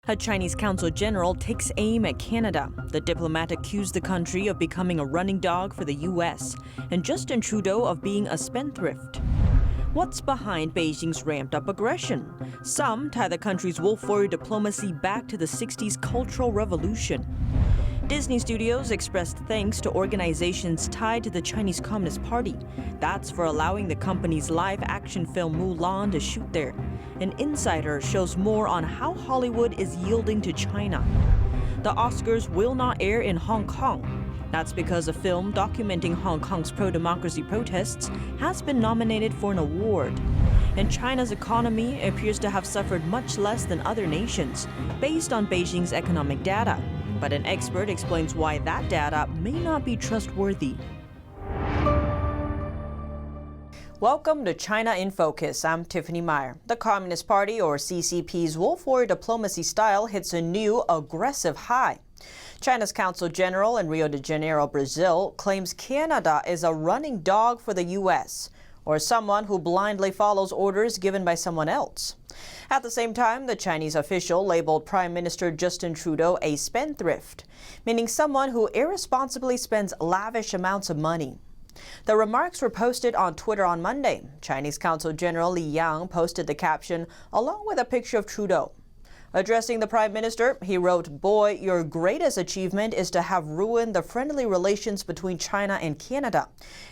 A Chinese Consul General takes aim at Canada. The diplomat accused the country of becoming a running dog for the U.S., and Justin Trudeau of being a spendthrift. What's behind Beijing's ramped-up aggression? Some tie the country's wolf warrior diplomacy back to the 60s Cultural Revolution. Disney Studios expressed thanks to organizations tied to the Chinese Communist Party. That's for allowing the company's live-action film Mulan to shoot there. An insider shows more on how Hollywood is yielding to China. The Oscars will not air in Hong Kong. That's because a film documenting Hong Kong's pro-democracy protests has been nominated for an award. And China's economy appears to have suffered much less than other nations, based on Beijing's economic data. But an expert explains why that data may not be trustworthy. Welcome to China in Focus. I'm Tiffany Meyer. The Communist Party, or CCP's wolf warrior diplomacy style, hits a new aggressive high. China's Consul General in Rio de Janeiro, Brazil, claims Canada is a running dog for the U.S., or someone who blindly follows orders given by someone else. At the same time, the Chinese official labeled Prime Minister Justin Trudeau a spendthrift, meaning someone who irresponsibly spends lavish amounts of money. The remarks were posted on Twitter on Monday. Chinese Consul General Li Yang posted the caption along with a picture of Trudeau. Addressing the Prime Minister, he wrote, "Boy, your greatest achievement is to have ruined the friendly relations between China and Canada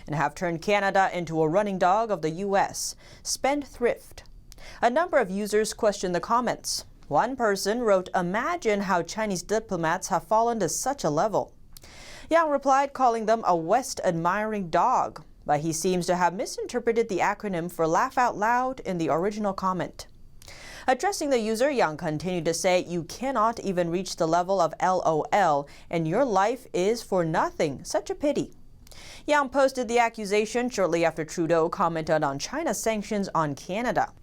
and have turned Canada into a running dog of the U.S. Spendthrift." A number of users questioned the comments. One person wrote, "Imagine how Chinese diplomats have fallen to such a level." Yang replied, calling them a West-admiring dog, but he seems to have misinterpreted the acronym for laugh out loud in the original comment. Addressing the user, Yang continued to say, "You cannot even reach the level of LOL, and your life is for nothing. Such a pity." Yang posted the accusation shortly after Trudeau commented on China's sanctions on Canada.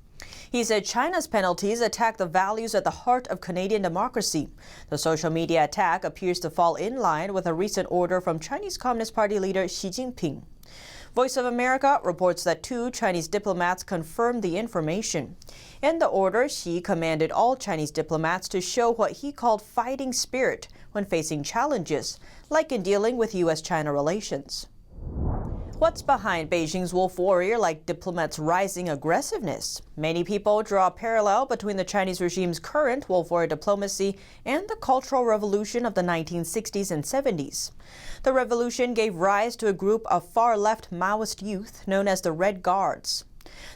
He said China's penalties attack the values at the heart of Canadian democracy. The social media attack appears to fall in line with a recent order from Chinese Communist Party leader Xi Jinping. Voice of America reports that 2 Chinese diplomats confirmed the information. In the order, Xi commanded all Chinese diplomats to show what he called fighting spirit when facing challenges, like in dealing with U.S.-China relations. What's behind Beijing's wolf warrior-like diplomats' rising aggressiveness? Many people draw a parallel between the Chinese regime's current wolf warrior diplomacy and the Cultural Revolution of the 1960s and 70s. The revolution gave rise to a group of far-left Maoist youth known as the Red Guards.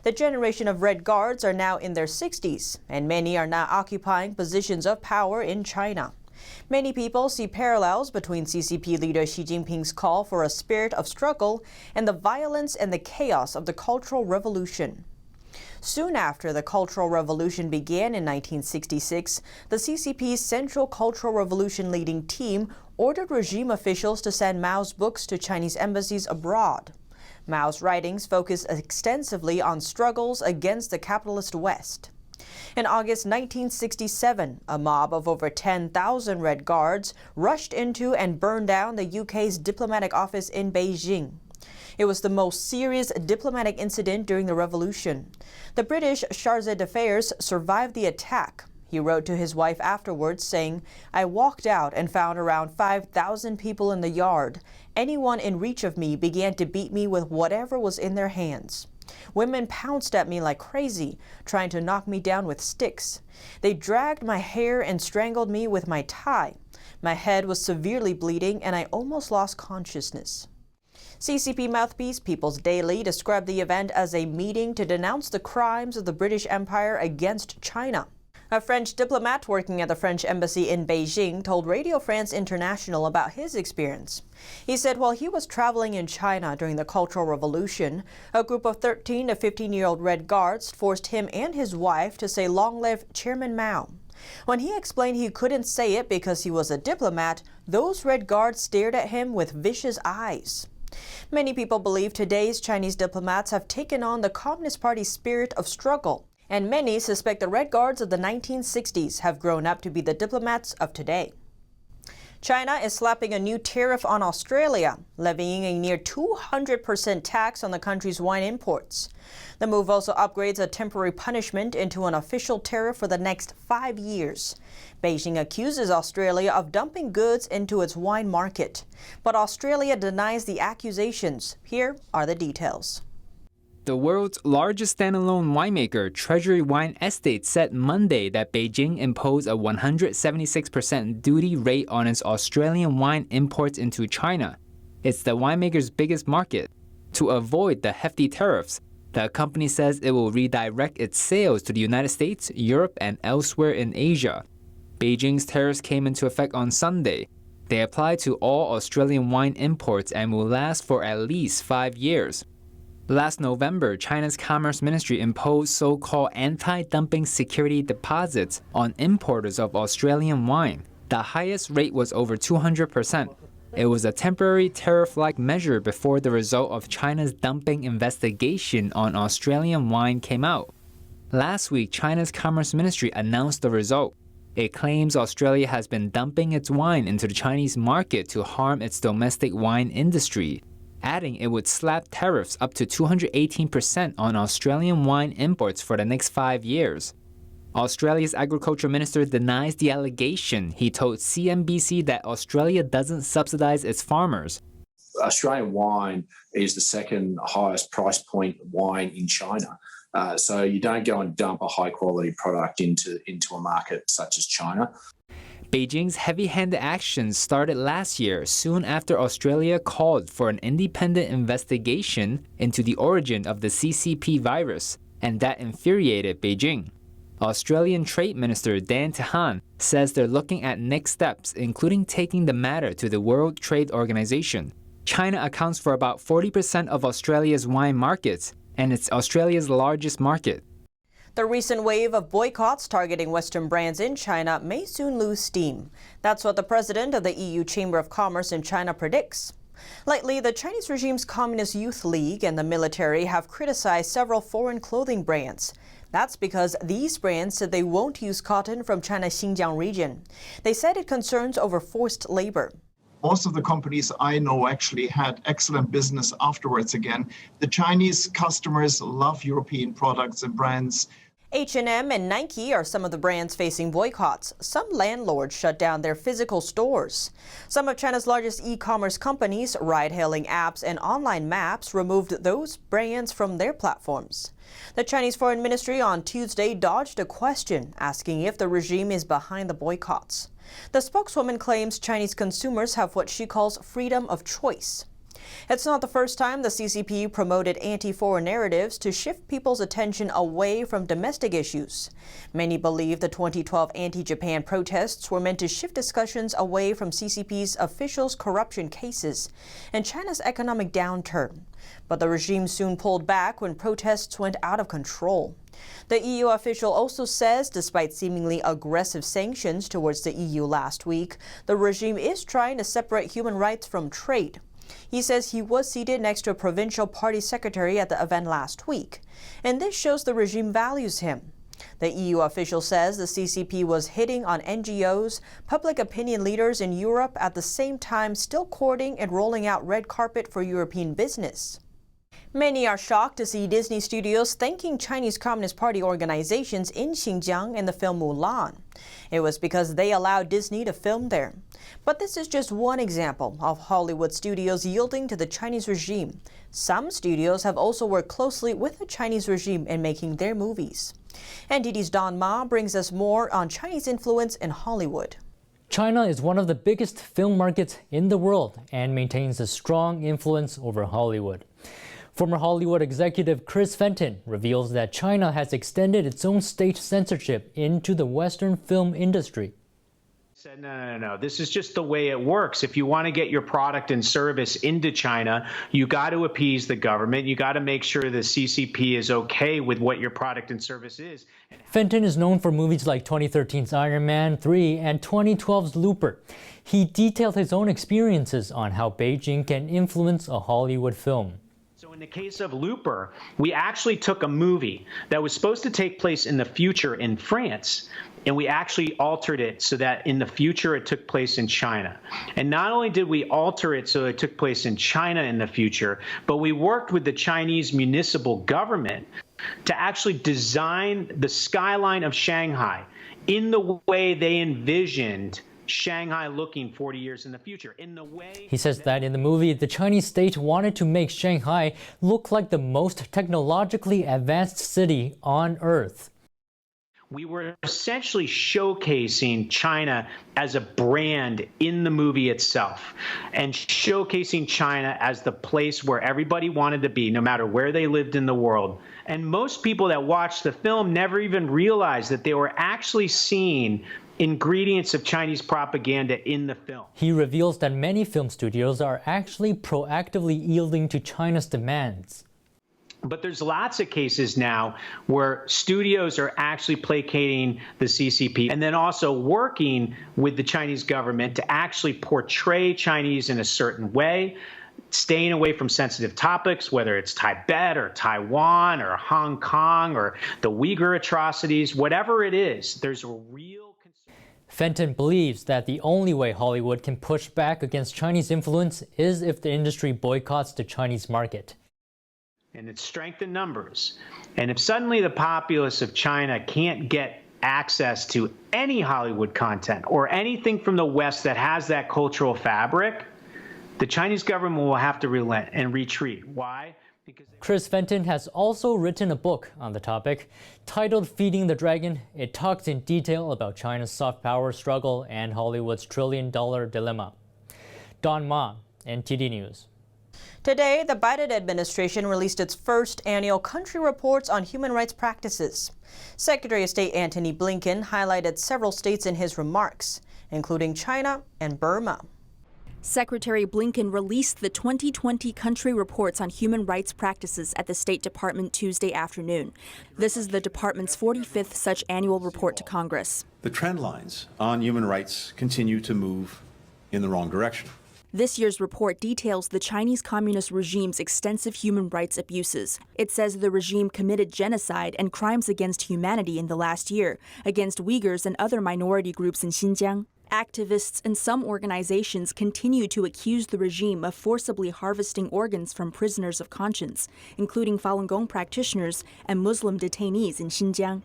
The generation of Red Guards are now in their 60s, and many are now occupying positions of power in China. Many people see parallels between CCP leader Xi Jinping's call for a spirit of struggle and the violence and the chaos of the Cultural Revolution. Soon after the Cultural Revolution began in 1966, the CCP's Central Cultural Revolution leading team ordered regime officials to send Mao's books to Chinese embassies abroad. Mao's writings focused extensively on struggles against the capitalist West. In August 1967, a mob of over 10,000 Red Guards rushed into and burned down the UK's diplomatic office in Beijing. It was the most serious diplomatic incident during the revolution. The British charge d'affaires survived the attack. He wrote to his wife afterwards, saying, "I walked out and found around 5,000 people in the yard. Anyone in reach of me began to beat me with whatever was in their hands. Women pounced at me like crazy, trying to knock me down with sticks. They dragged my hair and strangled me with my tie. My head was severely bleeding and I almost lost consciousness." CCP mouthpiece People's Daily described the event as a meeting to denounce the crimes of the British Empire against China. A French diplomat working at the French embassy in Beijing told Radio France International about his experience. He said while he was traveling in China during the Cultural Revolution, a group of 13 to 15-year-old Red Guards forced him and his wife to say "Long live Chairman Mao." When he explained he couldn't say it because he was a diplomat, those Red Guards stared at him with vicious eyes. Many people believe today's Chinese diplomats have taken on the Communist Party's spirit of struggle. And many suspect the Red Guards of the 1960s have grown up to be the diplomats of today. China is slapping a new tariff on Australia, levying a near 200% tax on the country's wine imports. The move also upgrades a temporary punishment into an official tariff for the next 5 years. Beijing accuses Australia of dumping goods into its wine market, but Australia denies the accusations. Here are the details. The world's largest standalone winemaker, Treasury Wine Estate, said Monday that Beijing imposed a 176% duty rate on its Australian wine imports into China. It's the winemaker's biggest market. To avoid the hefty tariffs, the company says it will redirect its sales to the United States, Europe, and elsewhere in Asia. Beijing's tariffs came into effect on Sunday. They apply to all Australian wine imports and will last for at least 5 years. Last November, China's Commerce Ministry imposed so-called anti-dumping security deposits on importers of Australian wine. The highest rate was over 200%. It was a temporary tariff-like measure before the result of China's dumping investigation on Australian wine came out. Last week, China's Commerce Ministry announced the result. It claims Australia has been dumping its wine into the Chinese market to harm its domestic wine industry, adding it would slap tariffs up to 218% on Australian wine imports for the next 5 years. Australia's agriculture minister denies the allegation. He told CNBC that Australia doesn't subsidize its farmers. Australian wine is the second highest price point wine in China. So you don't go and dump a high-quality product into a market such as China. Beijing's heavy-handed actions started last year, soon after Australia called for an independent investigation into the origin of the CCP virus, and that infuriated Beijing. Australian Trade Minister Dan Tehan says they're looking at next steps, including taking the matter to the World Trade Organization. China accounts for about 40% of Australia's wine markets, and it's Australia's largest market. The recent wave of boycotts targeting Western brands in China may soon lose steam. That's what the president of the EU Chamber of Commerce in China predicts. Lately, the Chinese regime's Communist Youth League and the military have criticized several foreign clothing brands. That's because these brands said they won't use cotton from China's Xinjiang region. They said it concerns over forced labor. Most of the companies I know actually had excellent business afterwards again. The Chinese customers love European products and brands. H&M and Nike are some of the brands facing boycotts. Some landlords shut down their physical stores. Some of China's largest e-commerce companies, ride-hailing apps, and online maps removed those brands from their platforms. The Chinese Foreign Ministry on Tuesday dodged a question asking if the regime is behind the boycotts. The spokeswoman claims Chinese consumers have what she calls freedom of choice. It's not the first time the CCP promoted anti-foreign narratives to shift people's attention away from domestic issues. Many believe the 2012 anti-Japan protests were meant to shift discussions away from CCP's officials' corruption cases and China's economic downturn. But the regime soon pulled back when protests went out of control. The EU official also says, despite seemingly aggressive sanctions towards the EU last week, the regime is trying to separate human rights from trade. He says he was seated next to a provincial party secretary at the event last week, and this shows the regime values him. The EU official says the CCP was hitting on NGOs, public opinion leaders in Europe, at the same time still courting and rolling out red carpet for European business. Many are shocked to see Disney Studios thanking Chinese Communist Party organizations in Xinjiang in the film Mulan. It was because they allowed Disney to film there. But this is just one example of Hollywood studios yielding to the Chinese regime. Some studios have also worked closely with the Chinese regime in making their movies. NTD's Don Ma brings us more on Chinese influence in Hollywood. China is one of the biggest film markets in the world and maintains a strong influence over Hollywood. Former Hollywood executive Chris Fenton reveals that China has extended its own state censorship into the Western film industry. Said, no. This is just the way it works. If you want to get your product and service into China, you got to appease the government. You got to make sure the CCP is okay with what your product and service is. Fenton is known for movies like 2013's Iron Man 3 and 2012's Looper. He detailed his own experiences on how Beijing can influence a Hollywood film. So in the case of Looper, we actually took a movie that was supposed to take place in the future in France, and we actually altered it so that in the future it took place in China. And not only did we alter it so it took place in China in the future, but we worked with the Chinese municipal government to actually design the skyline of Shanghai in the way they envisioned Shanghai looking 40 years in the future. He says that in the movie, the Chinese state wanted to make Shanghai look like the most technologically advanced city on Earth. We were essentially showcasing China as a brand in the movie itself, and showcasing China as the place where everybody wanted to be, no matter where they lived in the world. And most people that watched the film never even realized that they were actually seeing ingredients of Chinese propaganda in the film. He reveals that many film studios are actually proactively yielding to China's demands. But there's lots of cases now where studios are actually placating the CCP and then also working with the Chinese government to actually portray Chinese in a certain way, staying away from sensitive topics, whether it's Tibet or Taiwan or Hong Kong or the Uyghur atrocities, whatever it is, there's a real Fenton believes that the only way Hollywood can push back against Chinese influence is if the industry boycotts the Chinese market. And it's strength in numbers. And if suddenly the populace of China can't get access to any Hollywood content or anything from the West that has that cultural fabric, the Chinese government will have to relent and retreat. Why? Because Chris Fenton has also written a book on the topic. Titled Feeding the Dragon, it talks in detail about China's soft power struggle and Hollywood's trillion-dollar dilemma. Don Ma, NTD News. Today, the Biden administration released its first annual country reports on human rights practices. Secretary of State Antony Blinken highlighted several states in his remarks, including China and Burma. Secretary Blinken released the 2020 country reports on human rights practices at the State Department Tuesday afternoon. This is the department's 45th such annual report to Congress. The trend lines on human rights continue to move in the wrong direction. This year's report details the Chinese Communist regime's extensive human rights abuses. It says the regime committed genocide and crimes against humanity in the last year against Uyghurs and other minority groups in Xinjiang. Activists and some organizations continue to accuse the regime of forcibly harvesting organs from prisoners of conscience, including Falun Gong practitioners and Muslim detainees in Xinjiang.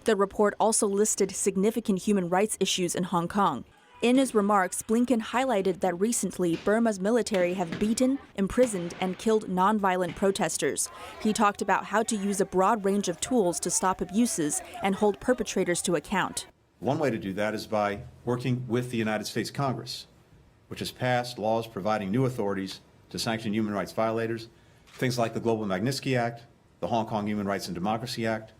The report also listed significant human rights issues in Hong Kong. In his remarks, Blinken highlighted that recently Burma's military have beaten, imprisoned, and killed nonviolent protesters. He talked about how to use a broad range of tools to stop abuses and hold perpetrators to account. One way to do that is by working with the United States Congress, which has passed laws providing new authorities to sanction human rights violators, things like the Global Magnitsky Act, the Hong Kong Human Rights and Democracy Act,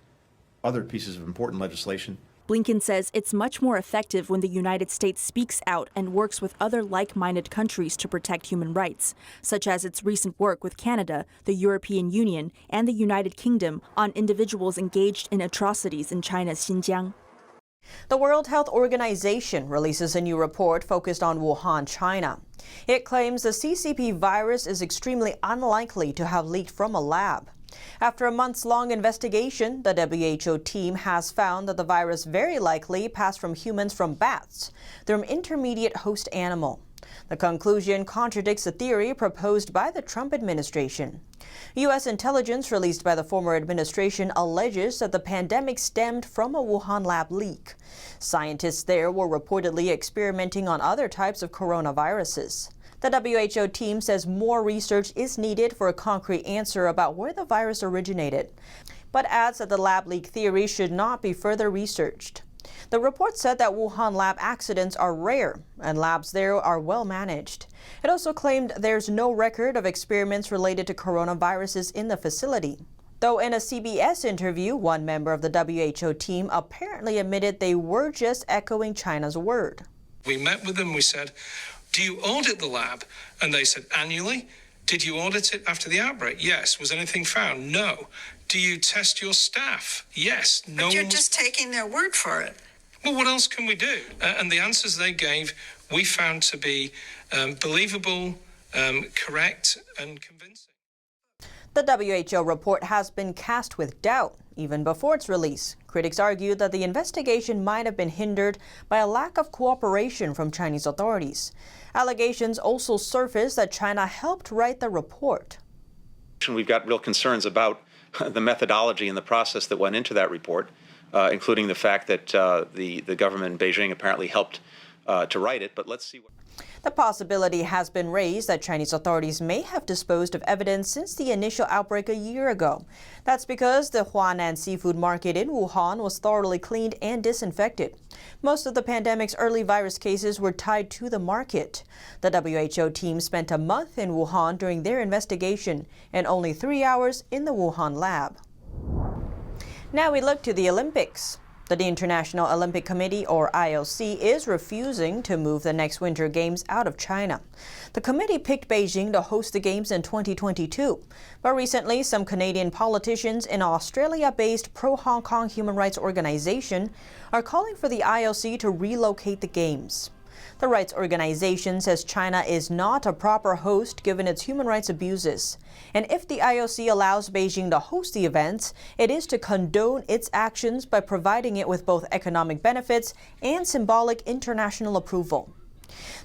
other pieces of important legislation. Blinken says it's much more effective when the United States speaks out and works with other like-minded countries to protect human rights, such as its recent work with Canada, the European Union, and the United Kingdom on individuals engaged in atrocities in China's Xinjiang. The World Health Organization releases a new report focused on Wuhan, China. It claims the CCP virus is extremely unlikely to have leaked from a lab. After a months-long investigation, the WHO team has found that the virus very likely passed from humans from bats, their intermediate host animal. The conclusion contradicts the theory proposed by the Trump administration. U.S. intelligence released by the former administration alleges that the pandemic stemmed from a Wuhan lab leak. Scientists there were reportedly experimenting on other types of coronaviruses. The WHO team says more research is needed for a concrete answer about where the virus originated, but adds that the lab leak theory should not be further researched. The report said that Wuhan lab accidents are rare and labs there are well managed. It also claimed there's no record of experiments related to coronaviruses in the facility. Though in a CBS interview, one member of the WHO team apparently admitted they were just echoing China's word. We met with them, we said, do you audit the lab? And they said, annually. Did you audit it after the outbreak? Yes. Was anything found? No. Do you test your staff? Yes. No. But you're just taking their word for it. Well, what else can we do? And the answers they gave, we found to be believable, correct, and convincing. The WHO report has been cast with doubt even before its release, Critics argue that the investigation might have been hindered by a lack of cooperation from Chinese authorities. Allegations also surfaced that China helped write the report. We've got real concerns about the methodology and the process that went into that report, including the fact that the government in Beijing apparently helped to write it. But let's see what. The possibility has been raised that Chinese authorities may have disposed of evidence since the initial outbreak a year ago. That's because the Huanan seafood market in Wuhan was thoroughly cleaned and disinfected. Most of the pandemic's early virus cases were tied to the market. The WHO team spent a month in Wuhan during their investigation and only 3 hours in the Wuhan lab. Now we look to the Olympics. The International Olympic Committee, or IOC, is refusing to move the next Winter Games out of China. The committee picked Beijing to host the Games in 2022. But recently, some Canadian politicians in an Australia-based pro-Hong Kong human rights organization are calling for the IOC to relocate the Games. The rights organization says China is not a proper host given its human rights abuses. And if the IOC allows Beijing to host the events, it is to condone its actions by providing it with both economic benefits and symbolic international approval.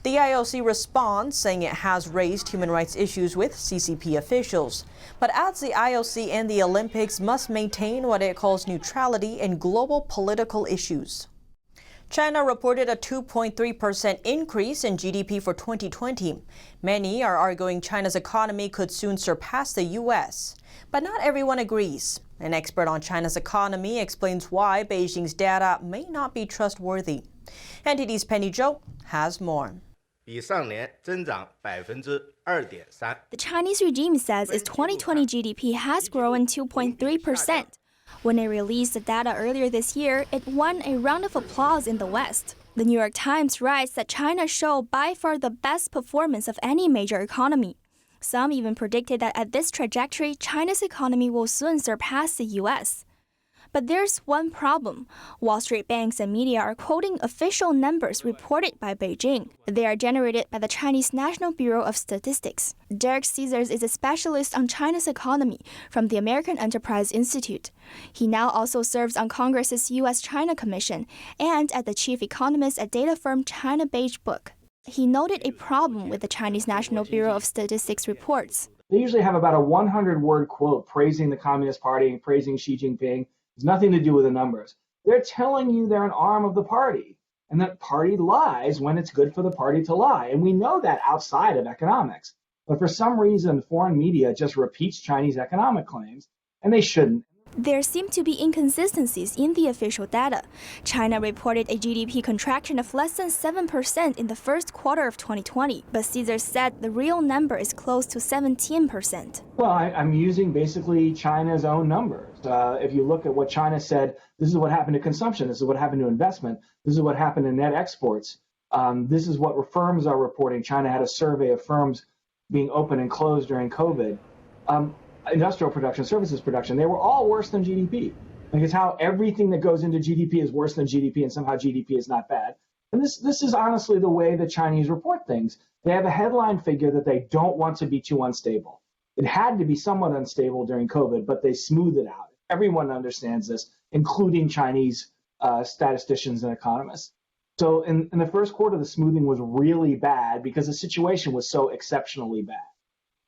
The IOC responds, saying it has raised human rights issues with CCP officials, but adds the IOC and the Olympics must maintain what it calls neutrality in global political issues. China reported a 2.3% increase in GDP for 2020. Many are arguing China's economy could soon surpass the U.S. But not everyone agrees. An expert on China's economy explains why Beijing's data may not be trustworthy. NTD's Penny Zhou has more. The Chinese regime says its 2020 GDP has grown 2.3%. When it released the data earlier this year, it won a round of applause in the West. The New York Times writes that China showed by far the best performance of any major economy. Some even predicted that at this trajectory, China's economy will soon surpass the U.S. But there's one problem. Wall Street banks and media are quoting official numbers reported by Beijing. They are generated by the Chinese National Bureau of Statistics. Derek Censors is a specialist on China's economy from the American Enterprise Institute. He now also serves on Congress's U.S.-China Commission and as the chief economist at data firm China Beige Book. He noted a problem with the Chinese National Bureau of Statistics reports. They usually have about a 100-word quote praising the Communist Party and praising Xi Jinping. It's nothing to do with the numbers. They're telling you they're an arm of the party, and that party lies when it's good for the party to lie. And we know that outside of economics. But for some reason, foreign media just repeats Chinese economic claims, and they shouldn't. There seem to be inconsistencies in the official data. China reported a GDP contraction of less than 7% in the first quarter of 2020, but Censors said the real number is close to 17%. Well, I'm using basically China's own numbers. If you look at what China said, this is what happened to consumption, this is what happened to investment, this is what happened to net exports, this is what firms are reporting. China had a survey of firms being open and closed during COVID. Industrial production, services production, they were all worse than GDP. Like it's how everything that goes into GDP is worse than GDP, and somehow GDP is not bad. And this is honestly the way the Chinese report things. They have a headline figure that they don't want to be too unstable. It had to be somewhat unstable during COVID, but they smooth it out. Everyone understands this, including Chinese statisticians and economists. So in the first quarter, the smoothing was really bad because the situation was so exceptionally bad.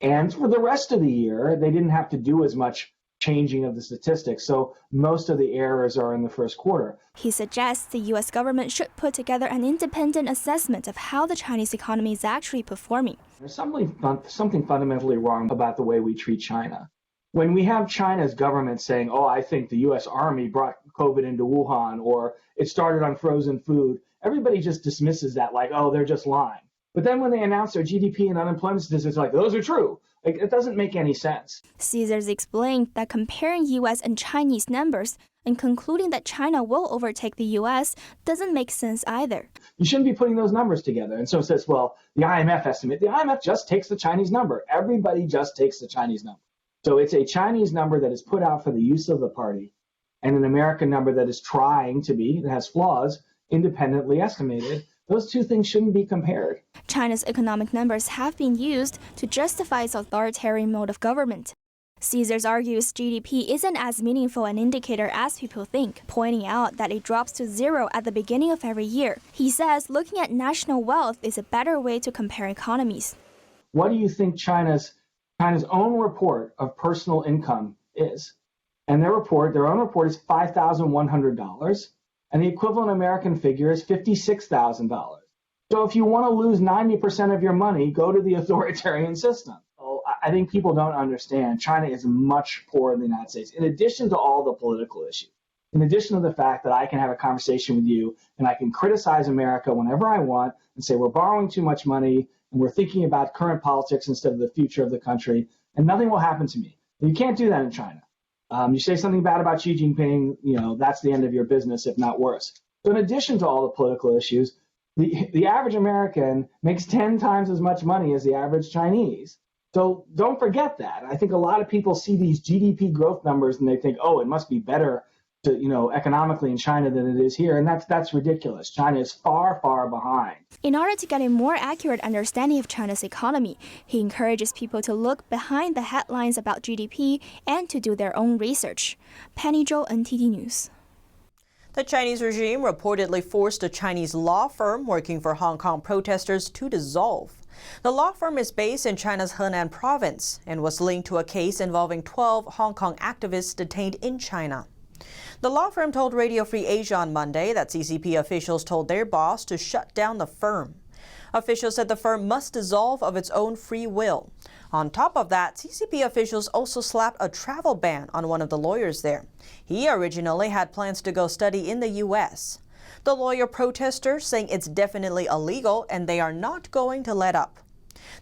And for the rest of the year, they didn't have to do as much changing of the statistics, so most of the errors are in the first quarter. He suggests the U.S. government should put together an independent assessment of how the Chinese economy is actually performing. There's something fundamentally wrong about the way we treat China. When we have China's government saying, oh, I think the U.S. Army brought COVID into Wuhan, or it started on frozen food, everybody just dismisses that like, oh, they're just lying. But then when they announce their GDP and unemployment statistics, like, those are true. Like, it doesn't make any sense. Censors explained that comparing U.S. and Chinese numbers and concluding that China will overtake the U.S. doesn't make sense either. You shouldn't be putting those numbers together. And so it says, well, the IMF estimate, the IMF just takes the Chinese number. Everybody just takes the Chinese number. So it's a Chinese number that is put out for the use of the party and an American number that is trying to be, that has flaws, independently estimated. Those two things shouldn't be compared. China's economic numbers have been used to justify its authoritarian mode of government. Censors argues GDP isn't as meaningful an indicator as people think, pointing out that it drops to zero at the beginning of every year. He says looking at national wealth is a better way to compare economies. What do you think China's own report of personal income is? And their own report is $5,100, and the equivalent American figure is $56,000. So if you want to lose 90% of your money, go to the authoritarian system. I think people don't understand China is much poorer than the United States. In addition to all the political issues, in addition to the fact that I can have a conversation with you and I can criticize America whenever I want and say we're borrowing too much money and we're thinking about current politics instead of the future of the country, and nothing will happen to me. You can't do that in China. You say something bad about Xi Jinping, that's the end of your business, if not worse. So in addition to all the political issues, the average American makes 10 times as much money as the average Chinese. So don't forget that. I think a lot of people see these GDP growth numbers and they think, oh, it must be better to, economically in China than it is here. And that's ridiculous. China is far, far behind. In order to get a more accurate understanding of China's economy, he encourages people to look behind the headlines about GDP and to do their own research. Penny Zhou, NTD News. The Chinese regime reportedly forced a Chinese law firm working for Hong Kong protesters to dissolve. The law firm is based in China's Henan province and was linked to a case involving 12 Hong Kong activists detained in China. The law firm told Radio Free Asia on Monday that CCP officials told their boss to shut down the firm. Officials said the firm must dissolve of its own free will. On top of that, CCP officials also slapped a travel ban on one of the lawyers there. He originally had plans to go study in the U.S. The lawyer protesters saying it's definitely illegal and they are not going to let up.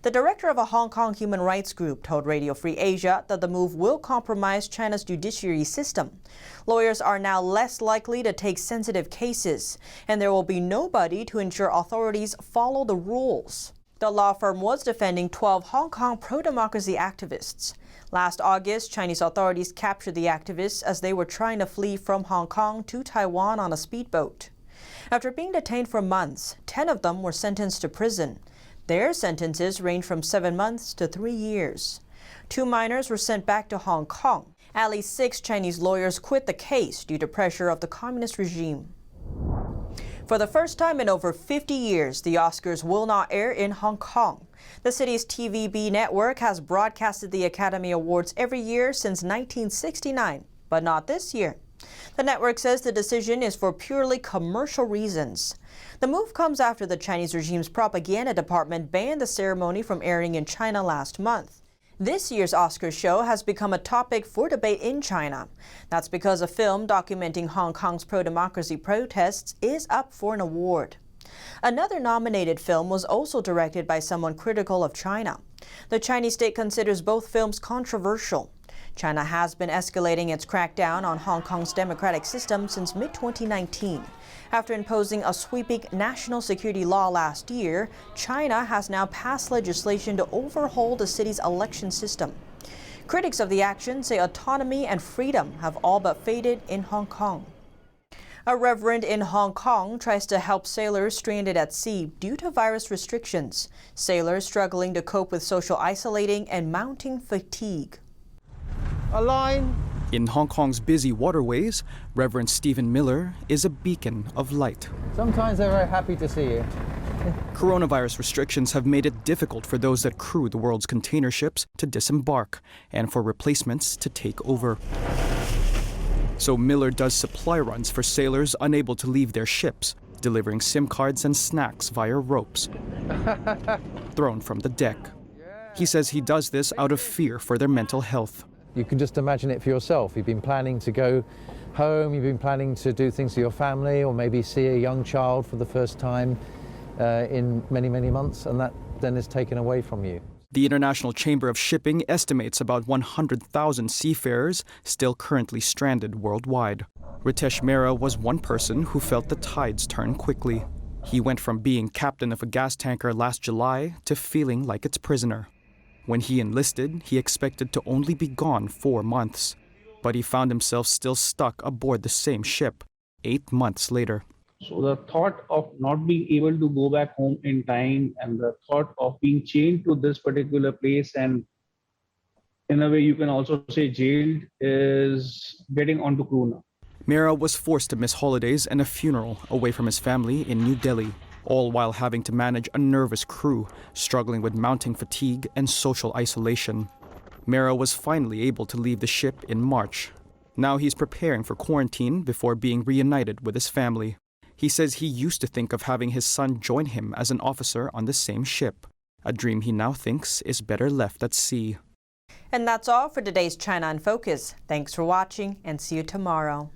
The director of a Hong Kong human rights group told Radio Free Asia that the move will compromise China's judiciary system. Lawyers are now less likely to take sensitive cases, and there will be nobody to ensure authorities follow the rules. The law firm was defending 12 Hong Kong pro-democracy activists. Last August, Chinese authorities captured the activists as they were trying to flee from Hong Kong to Taiwan on a speedboat. After being detained for months, 10 of them were sentenced to prison. Their sentences range from 7 months to 3 years. 2 minors were sent back to Hong Kong. At least 6 Chinese lawyers quit the case due to pressure of the communist regime. For the first time in over 50 years, the Oscars will not air in Hong Kong. The city's TVB network has broadcasted the Academy Awards every year since 1969, but not this year. The network says the decision is for purely commercial reasons. The move comes after the Chinese regime's propaganda department banned the ceremony from airing in China last month. This year's Oscars show has become a topic for debate in China. That's because a film documenting Hong Kong's pro-democracy protests is up for an award. Another nominated film was also directed by someone critical of China. The Chinese state considers both films controversial. China has been escalating its crackdown on Hong Kong's democratic system since mid-2019. After imposing a sweeping national security law last year, China has now passed legislation to overhaul the city's election system. Critics of the action say autonomy and freedom have all but faded in Hong Kong. A reverend in Hong Kong tries to help sailors stranded at sea due to virus restrictions. Sailors struggling to cope with social isolating and mounting fatigue. In Hong Kong's busy waterways, Reverend Stephen Miller is a beacon of light. Sometimes they're very happy to see you. Coronavirus restrictions have made it difficult for those that crew the world's container ships to disembark and for replacements to take over. So Miller does supply runs for sailors unable to leave their ships, delivering SIM cards and snacks via ropes thrown from the deck. He says he does this out of fear for their mental health. You can just imagine it for yourself. You've been planning to go home, you've been planning to do things for your family, or maybe see a young child for the first time in many, many months, and that then is taken away from you. The International Chamber of Shipping estimates about 100,000 seafarers still currently stranded worldwide. Ritesh Mehra was one person who felt the tides turn quickly. He went from being captain of a gas tanker last July to feeling like its prisoner. When he enlisted, he expected to only be gone 4 months, but he found himself still stuck aboard the same ship 8 months later. So the thought of not being able to go back home in time and the thought of being chained to this particular place and in a way you can also say jailed, is getting onto crew now. Mera was forced to miss holidays and a funeral away from his family in New Delhi, all while having to manage a nervous crew, struggling with mounting fatigue and social isolation. Mera was finally able to leave the ship in March. Now he's preparing for quarantine before being reunited with his family. He says he used to think of having his son join him as an officer on the same ship, a dream he now thinks is better left at sea. And that's all for today's China in Focus. Thanks for watching and see you tomorrow.